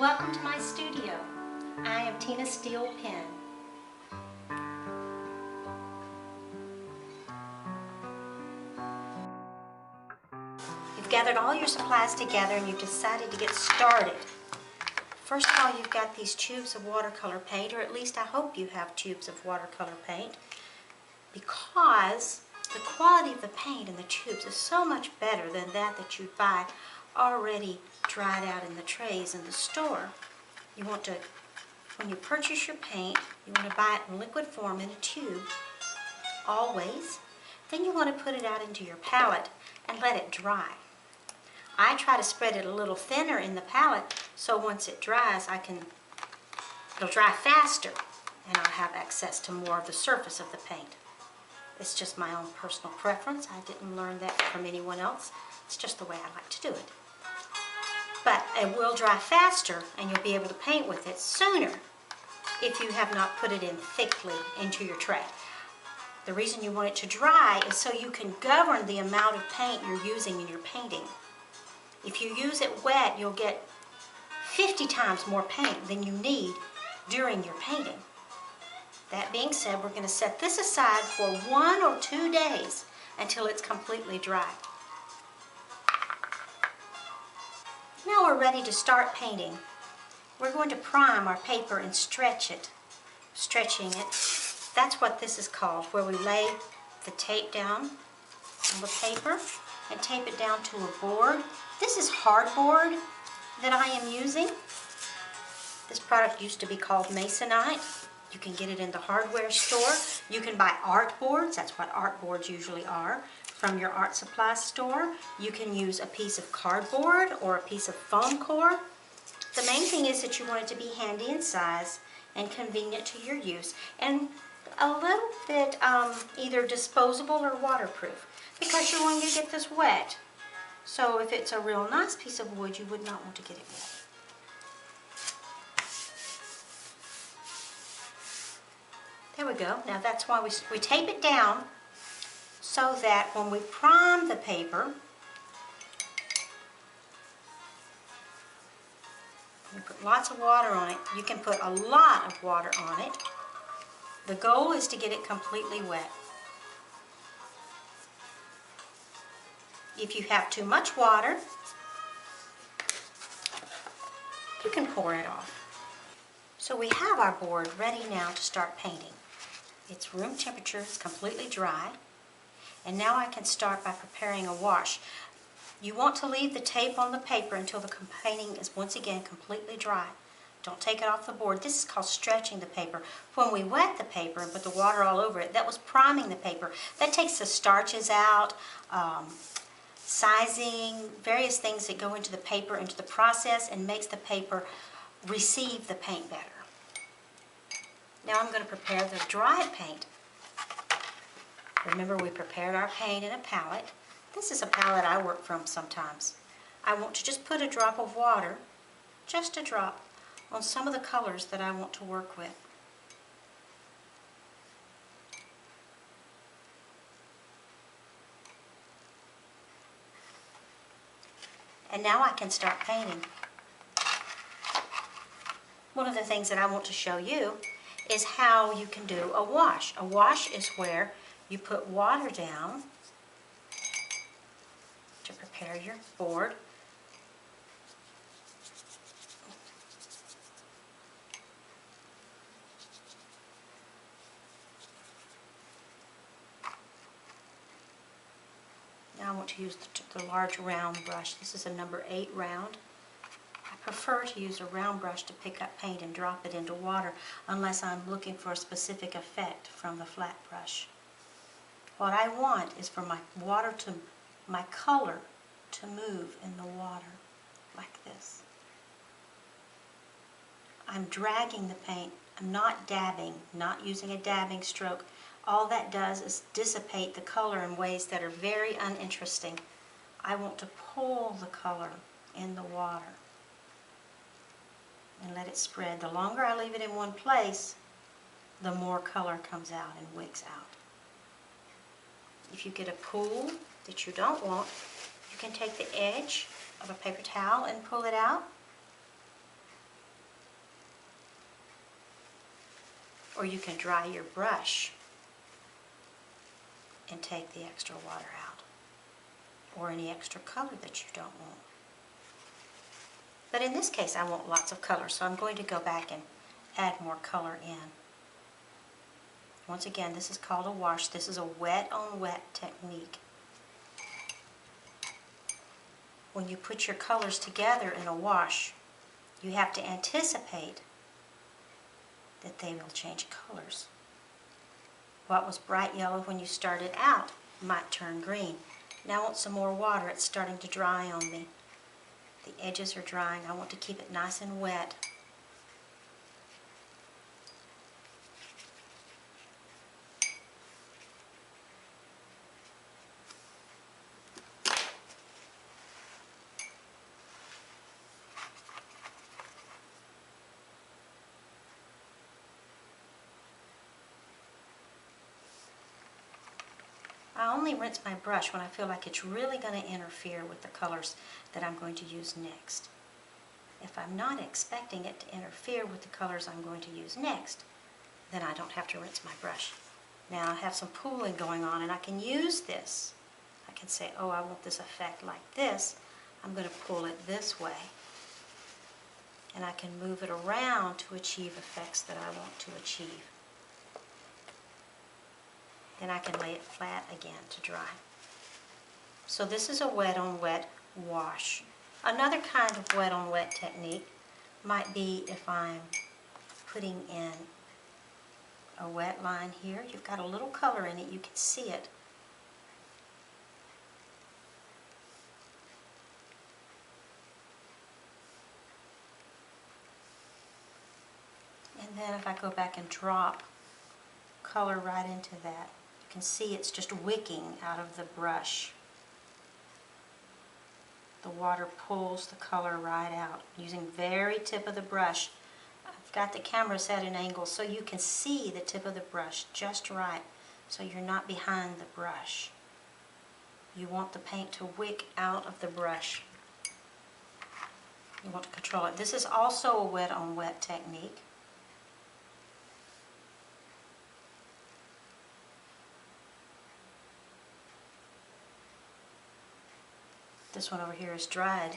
Welcome to my studio. I am Tina Steele Penn. You've gathered all your supplies together and you've decided to get started. First of all, you've got these tubes of watercolor paint, or at least I hope you have tubes of watercolor paint, because the quality of the paint in the tubes is so much better than that you'd buy already dried out in the trays in the store. You want to, when you purchase your paint, you want to buy it in liquid form in a tube, always. Then you want to put it out into your palette and let it dry. I try to spread it a little thinner in the palette so once it dries, it'll dry faster and I'll have access to more of the surface of the paint. It's just my own personal preference. I didn't learn that from anyone else. It's just the way I like to do it. But it will dry faster and you'll be able to paint with it sooner if you have not put it in thickly into your tray. The reason you want it to dry is so you can govern the amount of paint you're using in your painting. If you use it wet, you'll get 50 times more paint than you need during your painting. That being said, we're going to set this aside for 1 or 2 days until it's completely dry. Now we're ready to start painting. We're going to prime our paper and stretch it. Stretching it, that's what this is called, where we lay the tape down on the paper and tape it down to a board. This is hardboard that I am using. This product used to be called Masonite. You can get it in the hardware store. You can buy art boards, that's what art boards usually are, from your art supply store. You can use a piece of cardboard or a piece of foam core. The main thing is that you want it to be handy in size and convenient to your use, and a little bit either disposable or waterproof, because you're going to get this wet. So if it's a real nice piece of wood, you would not want to get it wet. There we go. Now that's why we tape it down so that when we prime the paper, you put lots of water on it. You can put a lot of water on it. The goal is to get it completely wet. If you have too much water, you can pour it off. So we have our board ready now to start painting. It's room temperature, it's completely dry. And now I can start by preparing a wash. You want to leave the tape on the paper until the painting is once again completely dry. Don't take it off the board. This is called stretching the paper. When we wet the paper and put the water all over it, that was priming the paper. That takes the starches out, sizing, various things that go into the paper, into the process, and makes the paper receive the paint better. Now I'm going to prepare the dried paint. Remember, we prepared our paint in a palette. This is a palette I work from sometimes. I want to just put a drop of water, just a drop, on some of the colors that I want to work with. And now I can start painting. One of the things that I want to show you is how you can do a wash. A wash is where you put water down to prepare your board. Now I want to use the large round brush. This is a number 8 round. I prefer to use a round brush to pick up paint and drop it into water unless I'm looking for a specific effect from the flat brush. What I want is for my color to move in the water like this. I'm dragging the paint. I'm not dabbing, not using a dabbing stroke. All that does is dissipate the color in ways that are very uninteresting. I want to pull the color in the water and let it spread. The longer I leave it in one place, the more color comes out and wicks out. If you get a pool that you don't want, you can take the edge of a paper towel and pull it out Or you can dry your brush and take the extra water out, or any extra color that you don't want. But in this case, I want lots of color, so I'm going to go back and add more color in. Once again, this is called a wash. This is a wet on wet technique. When you put your colors together in a wash, you have to anticipate that they will change colors. What was bright yellow when you started out might turn green. Now I want some more water. It's starting to dry on me. The edges are drying. I want to keep it nice and wet. I only rinse my brush when I feel like it's really going to interfere with the colors that I'm going to use next. If I'm not expecting it to interfere with the colors I'm going to use next, then I don't have to rinse my brush. Now I have some pooling going on, and I can use this. I can say, oh, I want this effect like this. I'm going to pull it this way. And I can move it around to achieve effects that I want to achieve. Then I can lay it flat again to dry. So this is a wet on wet wash. Another kind of wet on wet technique might be if I'm putting in a wet line here. You've got a little color in it, you can see it. And then if I go back and drop color right into that, you can see it's just wicking out of the brush. The water pulls the color right out using very tip of the brush. I've got the camera set at an angle so you can see the tip of the brush just right, so you're not behind the brush. You want the paint to wick out of the brush. You want to control it. This is also a wet on wet technique. This one over here is dried,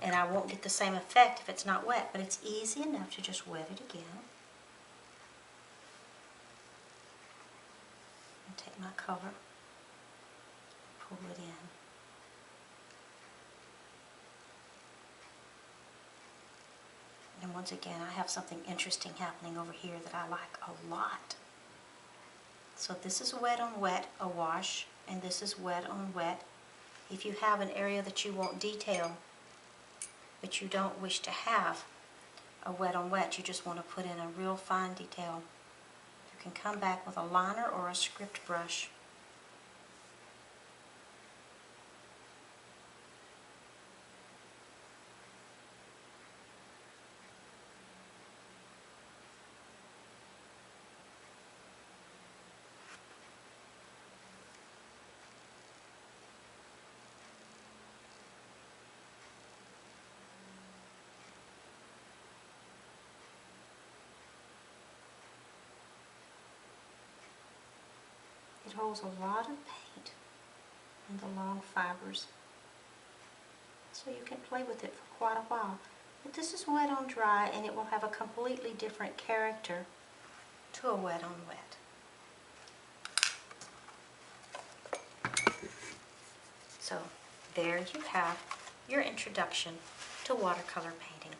and I won't get the same effect if it's not wet, but it's easy enough to just wet it again. And take my color, pull it in. And once again, I have something interesting happening over here that I like a lot. So this is wet on wet, a wash, and this is wet on wet. If you have an area that you want detail, but you don't wish to have a wet on wet, you just want to put in a real fine detail, you can come back with a liner or a script brush. It holds a lot of paint in the long fibers, so you can play with it for quite a while. But this is wet on dry, and it will have a completely different character to a wet on wet. So there you have your introduction to watercolor painting.